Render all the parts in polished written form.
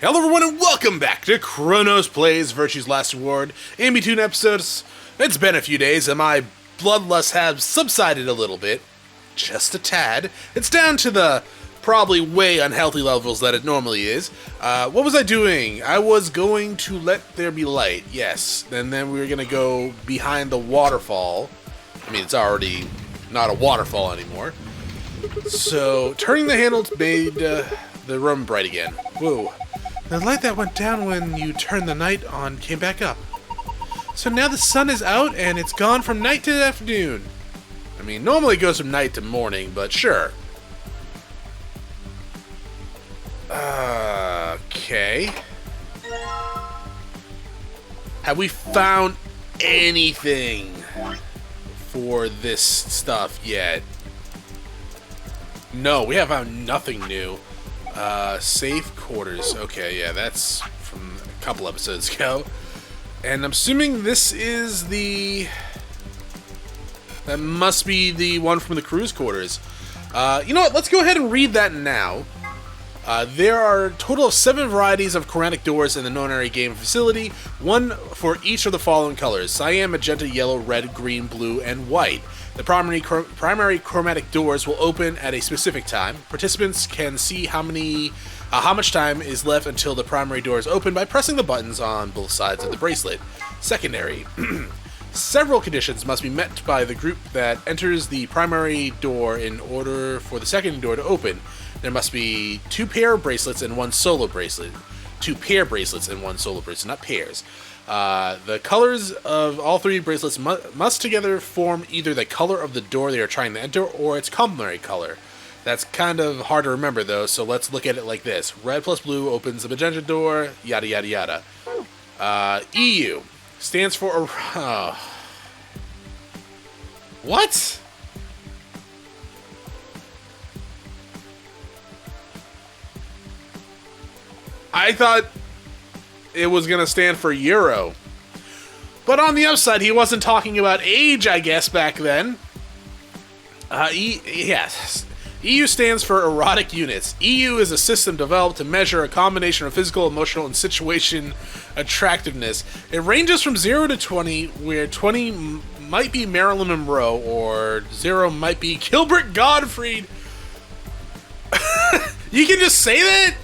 Hello everyone and welcome back to Chronos Plays Virtue's Last Reward. In between episodes, it's been a few days and my bloodlust has subsided a little bit. Just a tad. It's down to the probably way unhealthy levels that it normally is. What was I doing? I was going to let there be light, yes. And then we were going to go behind the waterfall. I mean, it's already not a waterfall anymore. So, turning the handle made the room bright again. Whoa. The light that went down when you turned the night on came back up. So now the sun is out and it's gone from night to afternoon. I mean, normally it goes from night to morning, but sure. Okay. Have we found anything for this stuff yet? No, we have found nothing new. Safe quarters. Okay, yeah, that's from a couple episodes ago. And I'm assuming this is the... That must be the one from the cruise quarters. You know what? Let's go ahead and read that now. There are a total of 7 varieties of chromatic doors in the Nonary Game facility, one for each of the following colors: cyan, magenta, yellow, red, green, blue, and white. The primary chromatic doors will open at a specific time. Participants can see how much time is left until the primary door is open by pressing the buttons on both sides of the bracelet. Secondary. Several conditions must be met by the group that enters the primary door in order for the second door to open. There must be 2 pair of bracelets and 1 solo bracelet. 2 pair bracelets and 1 solo bracelet, not pairs. The colors of all 3 bracelets must together form either the color of the door they are trying to enter or its complementary color. That's kind of hard to remember though, so let's look at it like this. Red plus blue opens the magenta door, yada yada yada. EU stands for... What? I thought it was going to stand for Euro. But on the upside, he wasn't talking about age, I guess, back then. Yes. EU stands for erotic units. EU is a system developed to measure a combination of physical, emotional, and situation attractiveness. It ranges from 0 to 20, where 20 might be Marilyn Monroe, or 0 might be Gilbert Gottfried. You can just say that?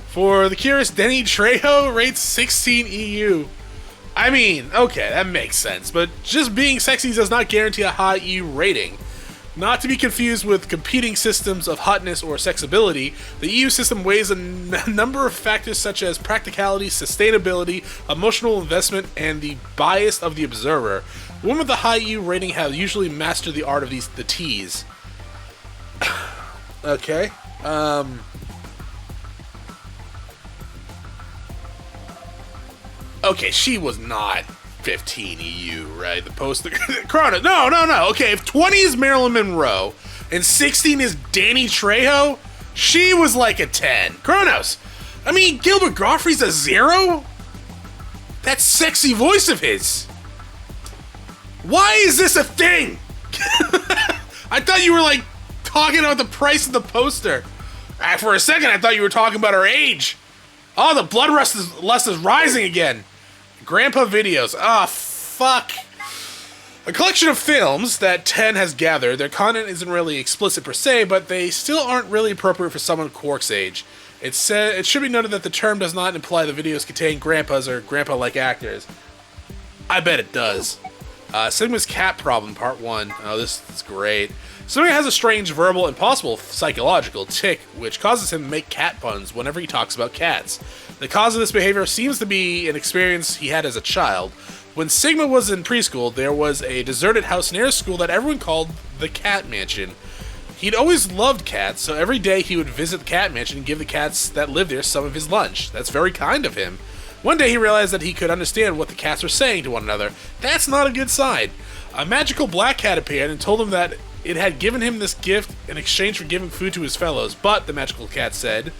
For the curious, Danny Trejo rates 16 EU. I mean, okay, that makes sense, but just being sexy does not guarantee a high EU rating. Not to be confused with competing systems of hotness or sexability, the EU system weighs a number of factors such as practicality, sustainability, emotional investment, and the bias of the observer. Women with a high EU rating have usually mastered the art of the T's. Okay, Okay, she was not 15 EU, right? The poster... Chronos. No. Okay, if 20 is Marilyn Monroe and 16 is Danny Trejo, she was like a 10. Chronos. I mean, Gilbert Gottfried's a 0? That sexy voice of his. Why is this a thing? I thought you were, like, talking about the price of the poster. For a second, I thought you were talking about her age. Oh, the bloodlust is rising again. Grandpa videos. Ah, fuck. A collection of films that 10 has gathered. Their content isn't really explicit per se, but they still aren't really appropriate for someone Quark's age. It should be noted that the term does not imply the videos contain grandpas or grandpa-like actors. I bet it does. Sigma's cat problem, part 1. Oh, this is great. Sigma has a strange verbal and possible psychological tic, which causes him to make cat puns whenever he talks about cats. The cause of this behavior seems to be an experience he had as a child. When Sigma was in preschool, there was a deserted house near his school that everyone called the Cat Mansion. He'd always loved cats, so every day he would visit the Cat Mansion and give the cats that lived there some of his lunch. That's very kind of him. One day he realized that he could understand what the cats were saying to one another. That's not a good sign. A magical black cat appeared and told him that it had given him this gift in exchange for giving food to his fellows, but, the magical cat said,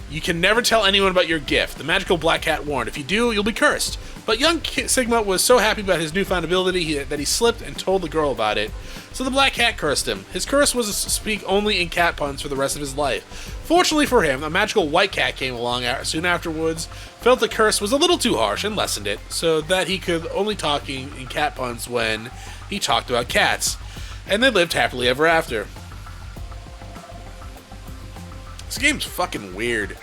you can never tell anyone about your gift. The magical black cat warned, if you do, you'll be cursed. But young Sigma was so happy about his newfound ability that he slipped and told the girl about it. So the black cat cursed him. His curse was to speak only in cat puns for the rest of his life. Fortunately for him, a magical white cat came along soon afterwards, felt the curse was a little too harsh and lessened it, so that he could only talk in cat puns when he talked about cats. And they lived happily ever after. This game's fucking weird.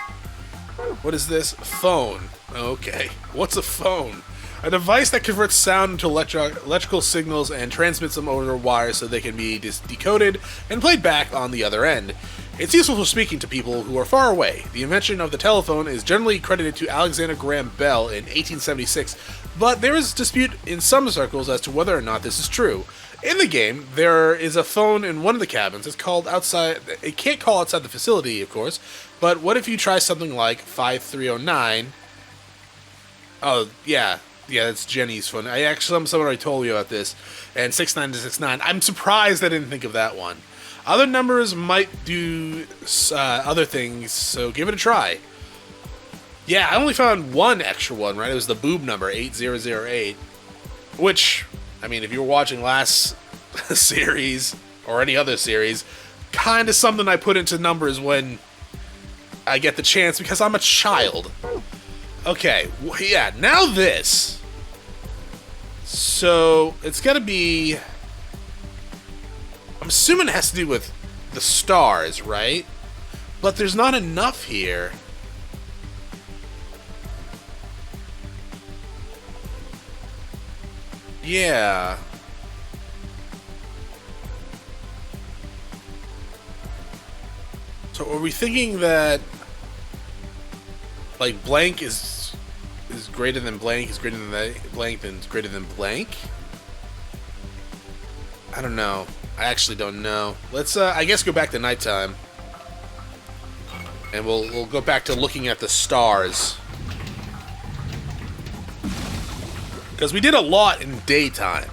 What is this? Phone. Okay. What's a phone? A device that converts sound into electrical signals and transmits them over wires so they can be decoded and played back on the other end. It's useful for speaking to people who are far away. The invention of the telephone is generally credited to Alexander Graham Bell in 1876, but there is dispute in some circles as to whether or not this is true. In the game, there is a phone in one of the cabins. It's called outside. It can't call outside the facility, of course, but what if you try something like 5309? Oh, yeah. Yeah, that's Jenny's phone. Someone already told me about this. And 69 I'm surprised I didn't think of that one. Other numbers might do other things, so give it a try. Yeah, I only found one extra one, right? It was the boob number, 8008. Which, I mean, if you were watching last series, or any other series, kind of something I put into numbers when I get the chance, because I'm a child. Okay, yeah, now this. So, it's gotta be... I'm assuming it has to do with the stars, right? But there's not enough here. Yeah. So are we thinking that like blank is greater than blank is greater than blank then is greater than blank? I don't know. I actually don't know. Let's I guess go back to nighttime. And we'll go back to looking at the stars. Because we did a lot in daytime.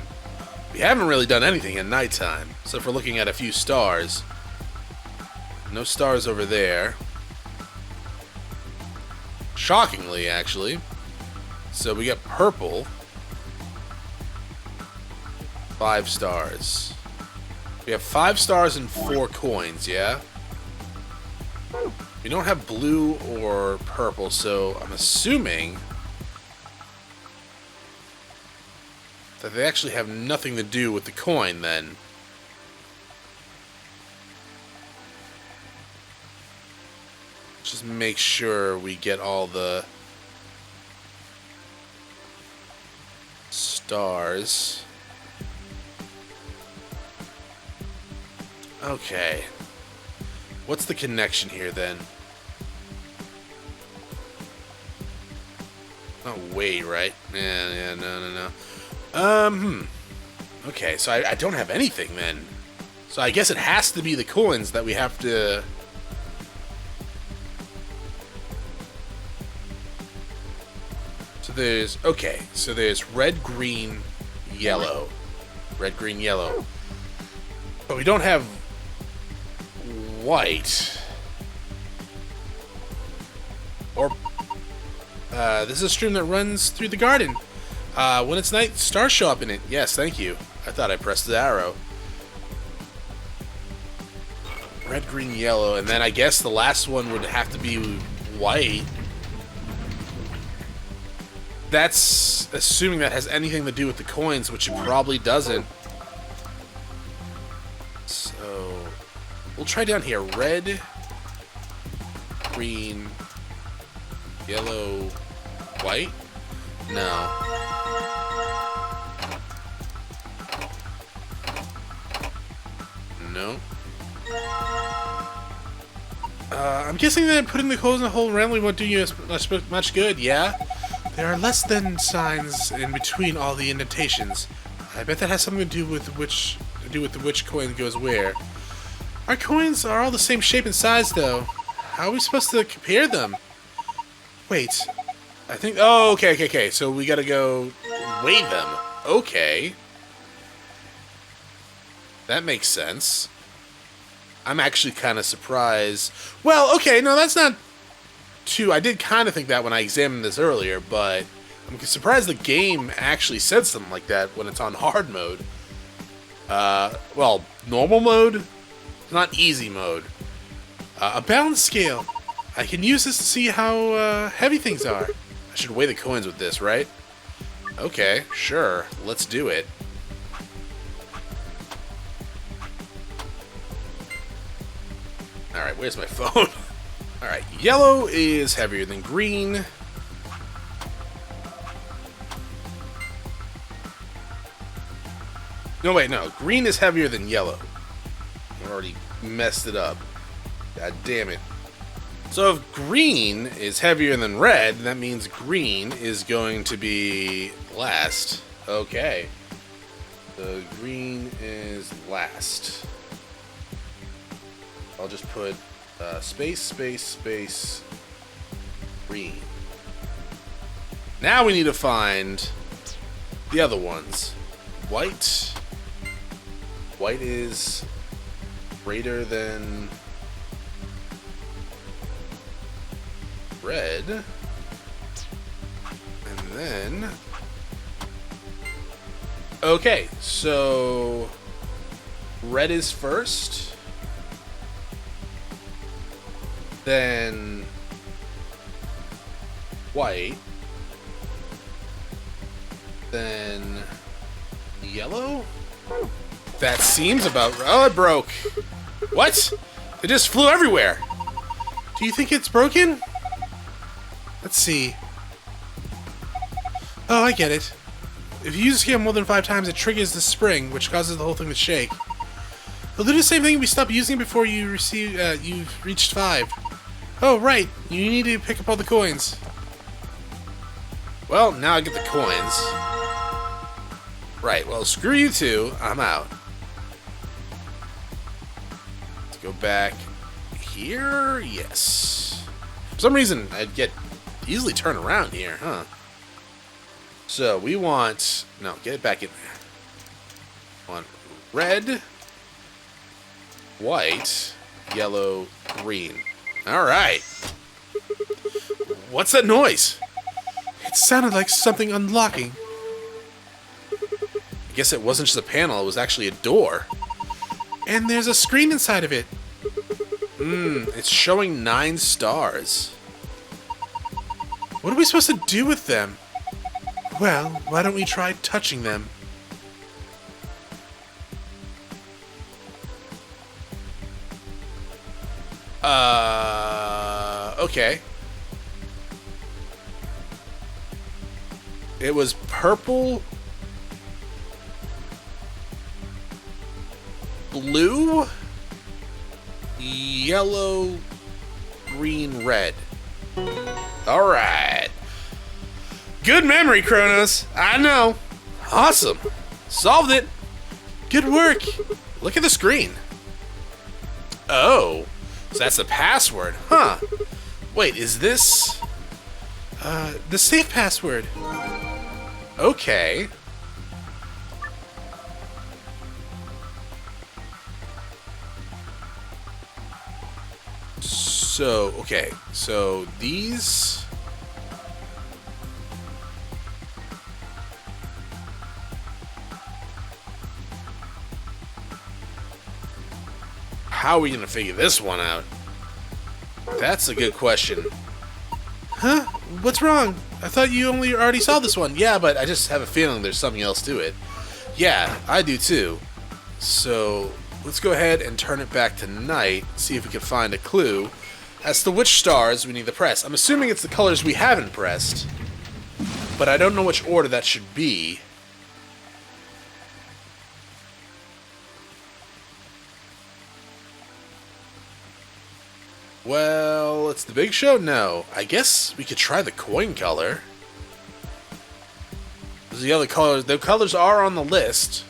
We haven't really done anything in nighttime. So if we're looking at a few stars. No stars over there. Shockingly, actually. So we got purple. 5 stars. We have 5 stars and 4 coins, yeah? We don't have blue or purple, so I'm assuming that they actually have nothing to do with the coin, then. Just make sure we get all the stars. Okay. What's the connection here, then? Oh, wait, right? Yeah, no. Okay, so I don't have anything, then. So I guess it has to be the coins that we have to... So there's... Okay, so there's red, green, yellow. Red, green, yellow. But we don't have white. Or... this is a stream that runs through the garden. When it's night, stars show up in it. Yes, thank you. I thought I pressed the arrow. Red, green, yellow. And then I guess the last one would have to be white. That's assuming that has anything to do with the coins, which it probably doesn't. So, we'll try down here. Red, green, yellow, white? No. No. I'm guessing that putting the holes in the hole randomly won't do you as much good, yeah? There are less than signs in between all the indentations. I bet that has something to do with which coin goes where. Our coins are all the same shape and size, though. How are we supposed to compare them? Wait. I think... Oh, okay. So we gotta go weigh them. Okay. That makes sense. I'm actually kind of surprised. Well, okay, no, that's not too... I did kind of think that when I examined this earlier, but I'm surprised the game actually said something like that when it's on hard mode. Well, normal mode? Not easy mode. A balance scale. I can use this to see how heavy things are. I should weigh the coins with this, right? Okay, sure. Let's do it. Alright, where's my phone? Alright, yellow is heavier than green. No, wait, no. Green is heavier than yellow. I already messed it up. God damn it. So if green is heavier than red, that means green is going to be last. Okay. So green is last. I'll just put space, space, space, green. Now we need to find the other ones. White. White is greater than red. And then... Okay, so... red is first. Then... white. Then... yellow? That seems about... oh, it broke. What? It just flew everywhere. Do you think it's broken? Let's see. Oh, I get it. If you use the scale more than 5 times, it triggers the spring, which causes the whole thing to shake. It'll do the same thing if we stop using it before you receive. You've reached 5. Oh, right. You need to pick up all the coins. Well, now I get the coins. Right. Well, screw you two. I'm out. Let's go back here. Yes. For some reason, I'd get easily turn around here, huh? So we want... no, get it back in there. Want red, white, yellow, green. Alright. What's that noise? It sounded like something unlocking. I guess it wasn't just a panel, it was actually a door. And there's a screen inside of it. It's showing 9 stars. What are we supposed to do with them? Well, why don't we try touching them? Okay. It was purple, blue, yellow, green, red. Alright. Good memory, Chronos. I know. Awesome. Solved it. Good work. Look at the screen. Oh. So that's the password. Huh. Wait, is this... the safe password. Okay. So, okay. So, these... how are we going to figure this one out? That's a good question. Huh? What's wrong? I thought you already saw this one. Yeah, but I just have a feeling there's something else to it. Yeah, I do too. So, let's go ahead and turn it back to night, see if we can find a clue as to which stars we need to press. I'm assuming it's the colors we haven't pressed, but I don't know which order that should be. Well, it's the big show? No. I guess we could try the coin color. The other colors, the colors are on the list.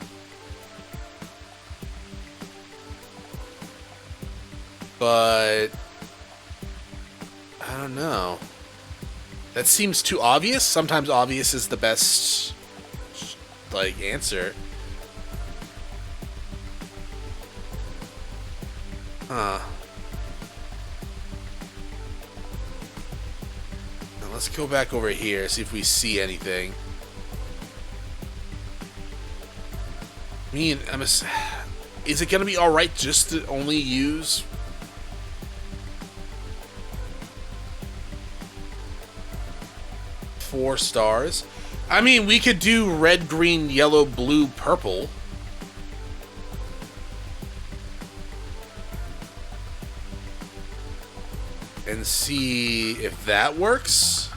But I don't know. That seems too obvious. Sometimes obvious is the best, like, answer. Huh. Let's go back over here, see if we see anything. I mean, is it gonna be alright just to only use 4 stars. I mean, we could do red, green, yellow, blue, purple. And see if that works.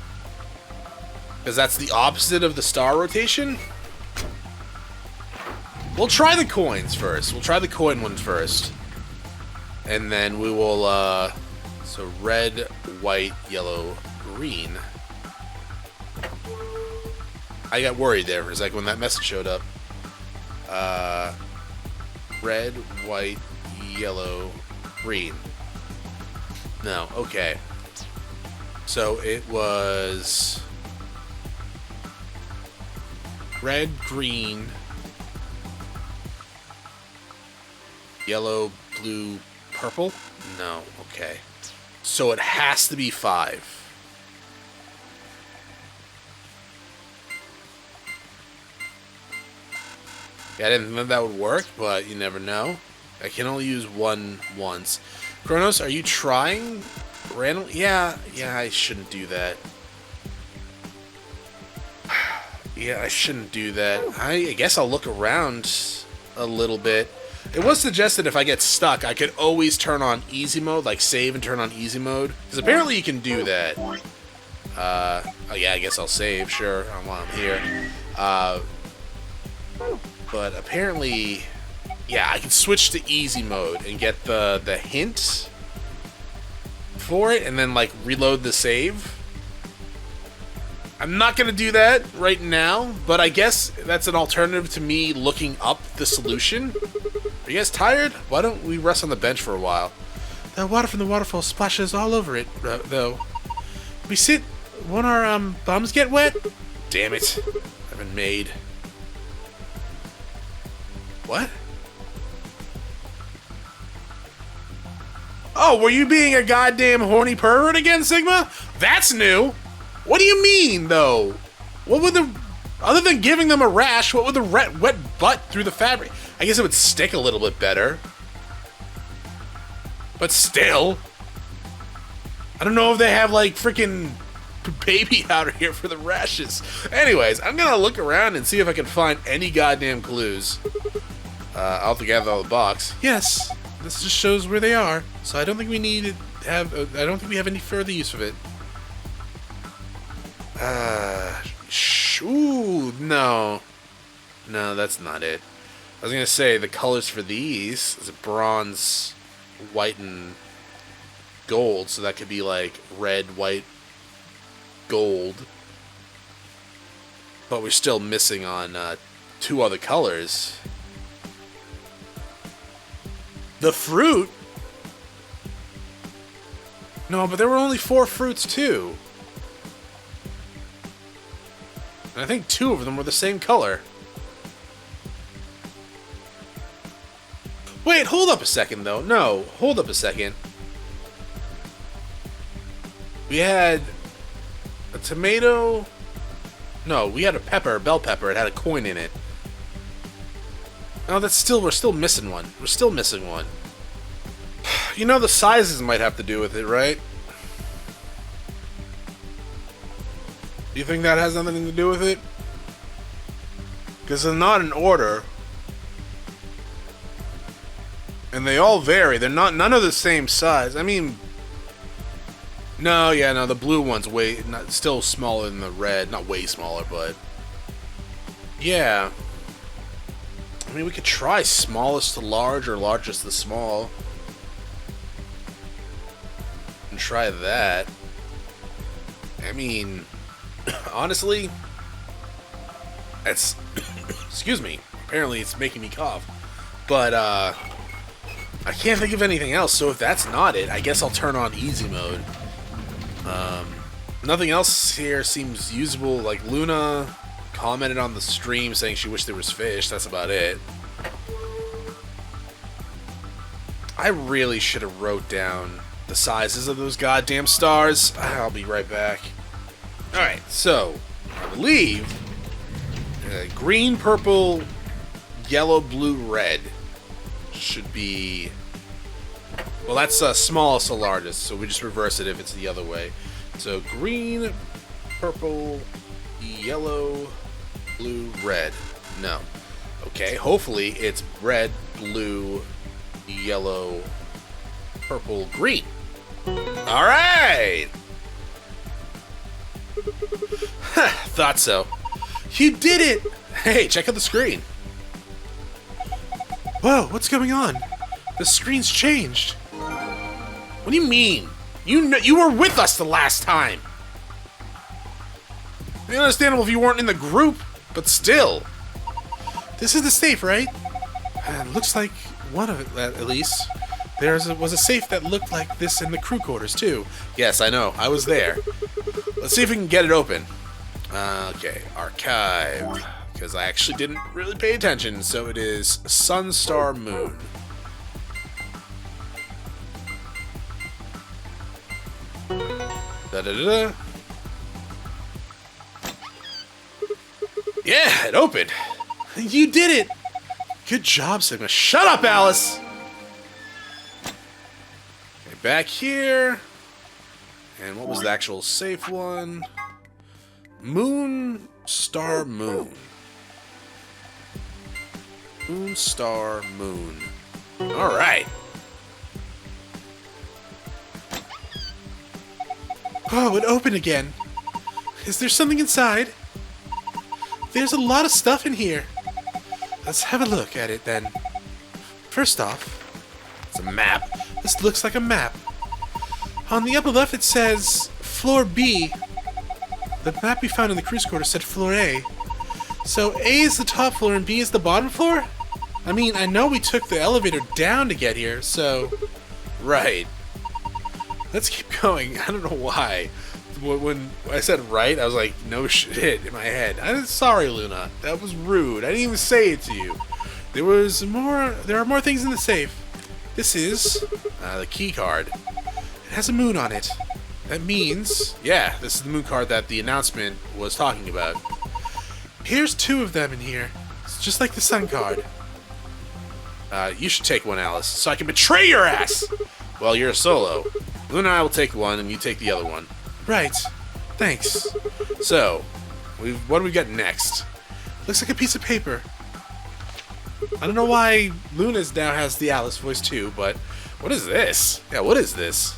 Because that's the opposite of the star rotation. We'll try the coins first. We'll try the coin one first. And then we will, so red, white, yellow, green. I got worried there for a second when that message showed up. Red, white, yellow, green. No, okay. So it was red, green, yellow, blue, purple? No, okay. So it has to be 5. Yeah, I didn't think that would work, but you never know. I can only use one once. Chronos, are you trying randomly? Yeah, I shouldn't do that. Yeah, I shouldn't do that. I guess I'll look around a little bit. It was suggested if I get stuck, I could always turn on easy mode, like save and turn on easy mode. Because apparently you can do that. Oh yeah, I guess I'll save, sure, while I'm here. But apparently, yeah, I can switch to easy mode and get the hint for it, and then like reload the save. I'm not gonna do that right now, but I guess that's an alternative to me looking up the solution. Are you guys tired? Why don't we rest on the bench for a while? The water from the waterfall splashes all over it, though. We sit, won't our bums get wet? Damn it, I've been made. What? Oh, were you being a goddamn horny pervert again, Sigma? That's new. What do you mean, though? What would the... Other than giving them a rash, what would the wet butt through the fabric? I guess it would stick a little bit better. But still. I don't know if they have, like, freaking baby powder here for the rashes. Anyways, I'm gonna look around and see if I can find any goddamn clues. I'll have to gather all the box. Yes, this just shows where they are. So I don't think we need to have... I don't think we have any further use of it. Ooh, no. No, that's not it. I was gonna say, the colors for these is bronze, white, and gold. So that could be like red, white, gold. But we're still missing on 2 other colors. The fruit? No, but there were only 4 fruits too. And I think 2 of them were the same color. Wait, hold up a second though. No, hold up a second. We had a tomato. No, we had a pepper, bell pepper. It had a coin in it. No, that's still, we're still missing one. We're still missing one. You know, the sizes might have to do with it, right? Do you think that has anything to do with it? Because they're not in order. And they all vary. They're not, none of the same size. I mean... No, yeah, no, the blue one's still smaller than the red. Not way smaller, but... Yeah. I mean, we could try smallest to large or largest to small. And try that. I mean... Honestly... It's... Excuse me. Apparently it's making me cough. But, I can't think of anything else, so if that's not it, I guess I'll turn on easy mode. Nothing else here seems usable. Like, Luna commented on the stream saying she wished there was fish. That's about it. I really should have wrote down the sizes of those goddamn stars. I'll be right back. Alright, so, I believe green, purple, yellow, blue, red should be... Well, that's smallest to largest, so we just reverse it if it's the other way. So green, purple, yellow, blue, red. No. Okay, hopefully it's red, blue, yellow, purple, green. Alright! Thought so. You did it! Hey, check out the screen. Whoa, what's going on? The screen's changed. What do you mean? You were with us the last time. It's understandable if you weren't in the group, but still. This is the safe, right? Looks like one of it, at least. There was a safe that looked like this in the crew quarters, too. Yes, I know. I was there. Let's see if we can get it open. Okay, archive. Because I actually didn't really pay attention, so it is Sun, Star, Moon. Da-da-da-da. Yeah, it opened. You did it! Good job, Sigma. Shut up, Alice! Okay, back here. And what was the actual safe one? Moon, Star, Moon. Moon, Star, Moon. Alright. Oh, it opened again. Is there something inside? There's a lot of stuff in here. Let's have a look at it then. First off, it's a map. This looks like a map. On the upper left it says Floor B. The map we found in the cruise quarter said Floor A. So A is the top floor and B is the bottom floor? I mean, I know we took the elevator down to get here, so... Right. Let's keep going. I don't know why. When I said right, I was like, no shit in my head. I'm sorry, Luna. That was rude. I didn't even say it to you. There are more things in the safe. This is the key card. It has a moon on it. That means, yeah, this is the moon card that the announcement was talking about. Here's 2 of them in here. It's just like the sun card. You should take one, Alice, so I can betray your ass! Well, you're a solo. Luna and I will take one, and you take the other one. Right. Thanks. So, what do we got next? Looks like a piece of paper. I don't know why Luna's now has the Alice voice too, but what is this? Yeah, what is this?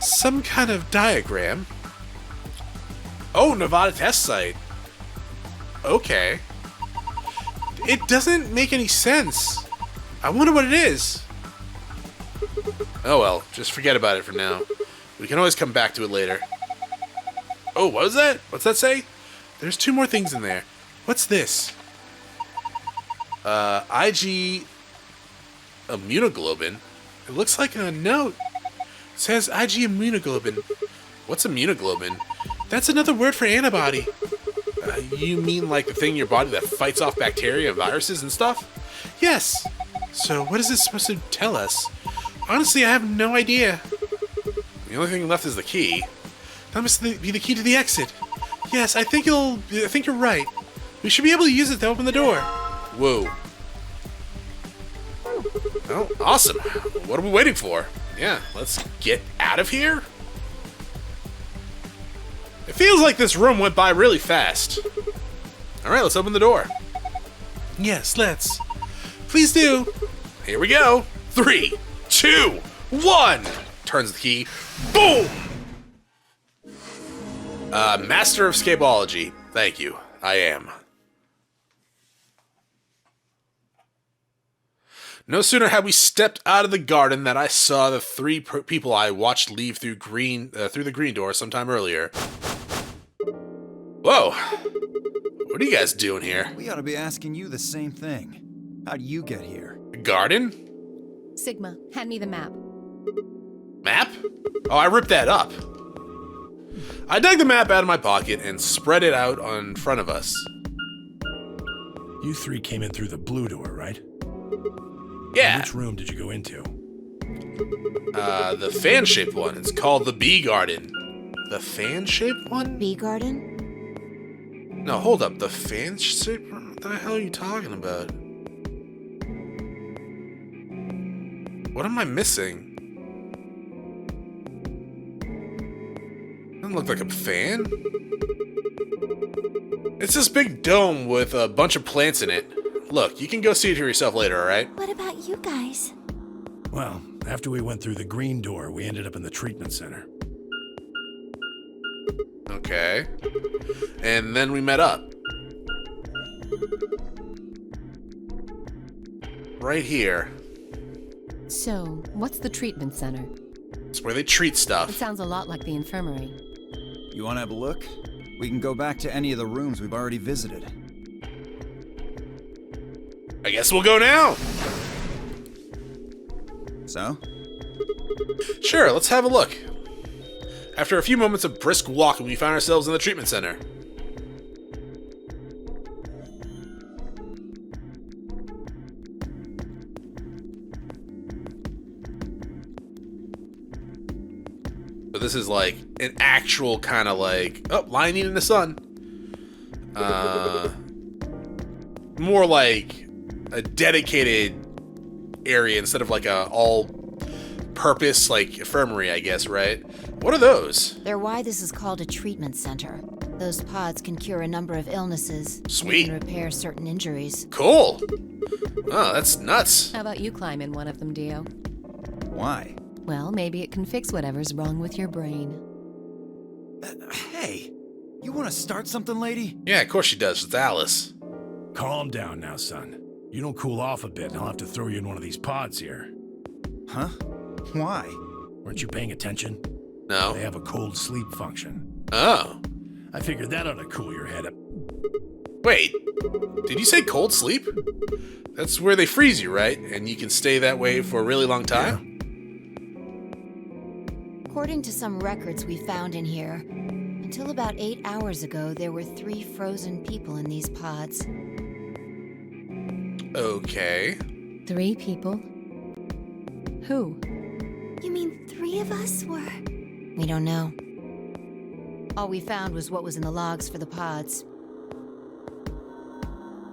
Some kind of diagram. Oh, Nevada test site. Okay. It doesn't make any sense. I wonder what it is. Oh well, just forget about it for now. We can always come back to it later. Oh, what was that? What's that say? There's 2 more things in there. What's this? IG immunoglobin. It looks like a note. It says IG immunoglobin. What's immunoglobin? That's another word for antibody. You mean like the thing in your body that fights off bacteria and viruses and stuff? Yes. So what is this supposed to tell us? Honestly, I have no idea. The only thing left is the key. That must be the key to the exit. Yes, I think you're right. We should be able to use it to open the door. Whoa. Oh, awesome. What are we waiting for? Yeah, let's get out of here. It feels like this room went by really fast. Alright, let's open the door. Yes, let's. Please do. Here we go. 3, 2, 1. Turns the key. Boom! Master of Scapology. Thank you. I am. No sooner had we stepped out of the garden than I saw the 3 people I watched leave through the green door sometime earlier. Whoa! What are you guys doing here? We ought to be asking you the same thing. How'd you get here? The garden? Sigma, hand me the map. Map? Oh, I ripped that up. I dug the map out of my pocket and spread it out in front of us. You 3 came in through the blue door, right? Yeah. Which room did you go into? The fan-shaped one. It's called the Bee Garden. The fan-shaped one? Bee garden? No, hold up. The fan-shaped one? What the hell are you talking about? What am I missing? Doesn't Doesn't look like a fan. It's this big dome with a bunch of plants in it. Look, you can go see it for yourself later, alright? What about you guys? Well, after we went through the green door, we ended up in the treatment center. Okay. And then we met up. Right here. So, what's the treatment center? It's where they treat It stuff. sounds a lot like the infirmary. You want to have a look? We can go back to any of the rooms we've already visited. I guess we'll go now. So? Sure, let's have a look. After a few moments of brisk walking, we found ourselves in the treatment center. So this is like an actual kind of like, oh, lying in the sun. More like a dedicated area instead of like a all-purpose like infirmary, I guess, right? What are those? They're why this is called a treatment center. Those pods can cure a number of illnesses. Sweet. And repair certain injuries. Cool. Oh, that's nuts. How about you climb in one of them, Dio? Why? Well, maybe it can fix whatever's wrong with your brain. Hey, you want to start something, lady? Yeah, of course she does. It's Alice. Calm down now, son. You don't cool off a bit, and I'll have to throw you in one of these pods here. Huh? Why? Weren't you paying attention? No. They have a cold sleep function. Oh. I figured that ought to cool your head up. Wait. Did you say cold sleep? That's where they freeze you, right? And you can stay that way for a really long time? According to some records we found in here, until about 8 hours ago, there were 3 frozen people in these pods. Okay. 3 people? Who? You mean 3 of us were? We don't know. All we found was what was in the logs for the pods.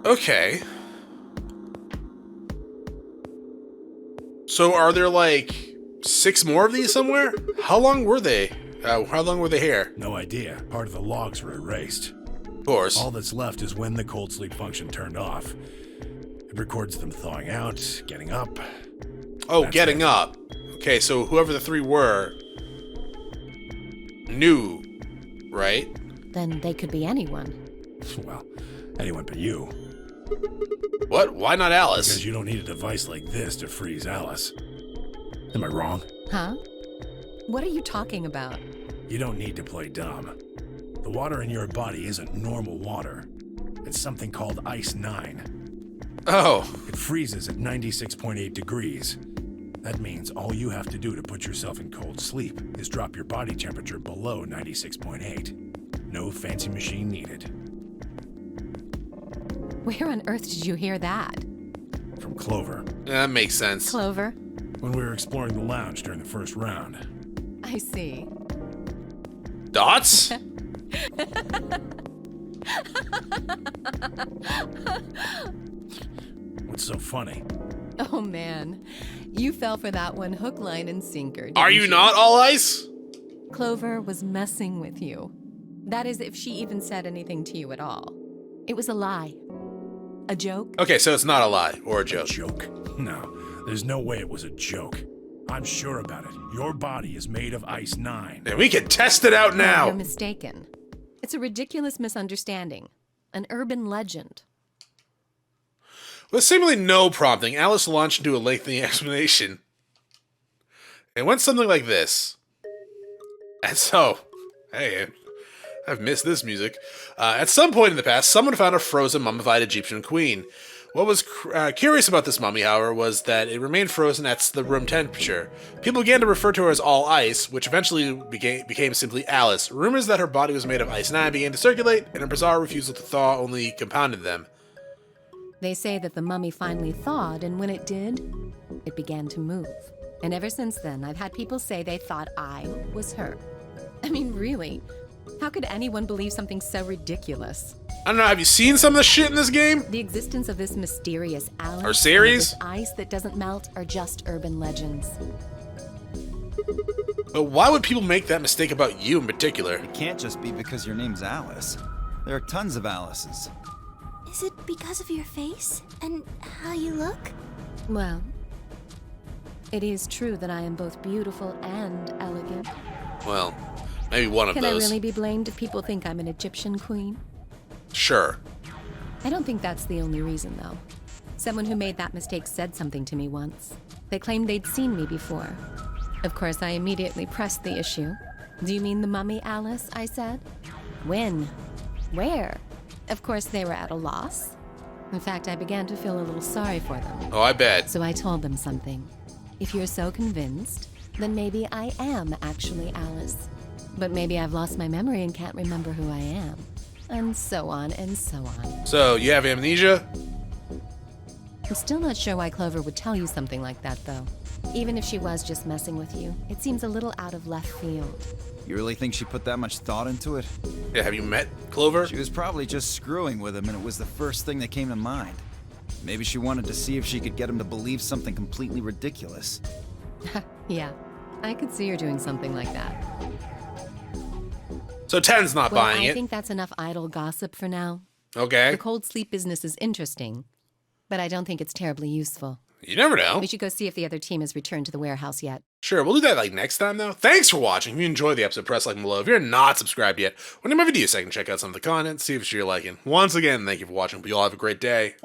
Okay. So are there like 6 more of these somewhere? How long were they? How long were they here? No idea. Part of the logs were erased. Of course. All that's left is when the cold sleep function turned off. It records them thawing out, getting up. Oh, That's getting it. up. Okay, so whoever the 3 were knew, right? Then they could be anyone. Well, anyone but you. What? Why not Alice? Because you don't need a device like this to freeze Alice. Am I wrong? Huh? What are you talking about? You don't need to play dumb. The water in your body isn't normal water. It's something called Ice 9. Oh. It freezes at 96.8 degrees. That means all you have to do to put yourself in cold sleep is drop your body temperature below 96.8. No fancy machine needed. Where on earth did you hear that? From Clover, That makes sense. Clover? when we were exploring the lounge during the first round. I see. Dots? What's so funny? Oh man, you fell for that one hook, line, and sinker. Didn't Are you not all ice? Clover was messing with you. That is, if she even said anything to you at all. It was a lie. A joke? Okay, so it's not a lie or a joke. Joke? No, there's no way it was a joke. I'm sure about it. Your body is made of Ice 9. And we can test it out You're now. mistaken. It's a ridiculous misunderstanding. An urban legend. With seemingly no prompting, Alice launched into a lengthy explanation. It went something like this. And so, hey, I've missed this music. At some point in the past, someone found a frozen, mummified Egyptian queen. What was curious about this mummy, however, was that it remained frozen at the room temperature. People began to refer to her as all ice, which eventually became simply Alice. Rumors that her body was made of Ice 9 began to circulate, and her bizarre refusal to thaw only compounded them. They say that the mummy finally thawed, and when it did, it began to move. And ever since then, I've had people say they thought I was her. I mean, really? How could anyone believe something so ridiculous? I don't know, have you seen some of the shit in this game? The existence of this mysterious Alice Or series? and this ice that doesn't melt are just urban legends. But why would people make that mistake about you in particular? It can't just be because your name's Alice. There are tons of Alices. Is it because of your face and how you look? Well, it is true that I am both beautiful and elegant. Well, maybe one of Can those. I really be blamed if people think I'm an Egyptian queen? Sure. I don't think that's the only reason, though. Someone who made that mistake said something to me once. They claimed they'd seen me before. Of course, I immediately pressed the issue. Do you mean the mummy, Alice? I said. When? Where? Of course, they were at a loss. In fact, I began to feel a little sorry for them. Oh, I bet. So I told them something. If you're so convinced, then maybe I am actually Alice. But maybe I've lost my memory and can't remember who I am. And so on and so on. So, you have amnesia? I'm still not sure why Clover would tell you something like that, though. Even if she was just messing with you, it seems a little out of left field. You really think she put that much thought into it? Yeah, have you met Clover? She was probably just screwing with him, and it was the first thing that came to mind. Maybe she wanted to see if she could get him to believe something completely ridiculous. Yeah, I could see her doing something like that. So 10's not Well, buying I it. think that's enough idle gossip for now. Okay. The cold sleep business is interesting, but I don't think it's terribly useful. You never know. We should go see if the other team has returned to the warehouse yet. Sure, we'll do that like next time though. Thanks for watching. If you enjoyed the episode, press like below. If you're not subscribed yet, when my videos, so I can check out some of the content, see if it's your liking. Once again, thank you for watching. Hope you all have a great day.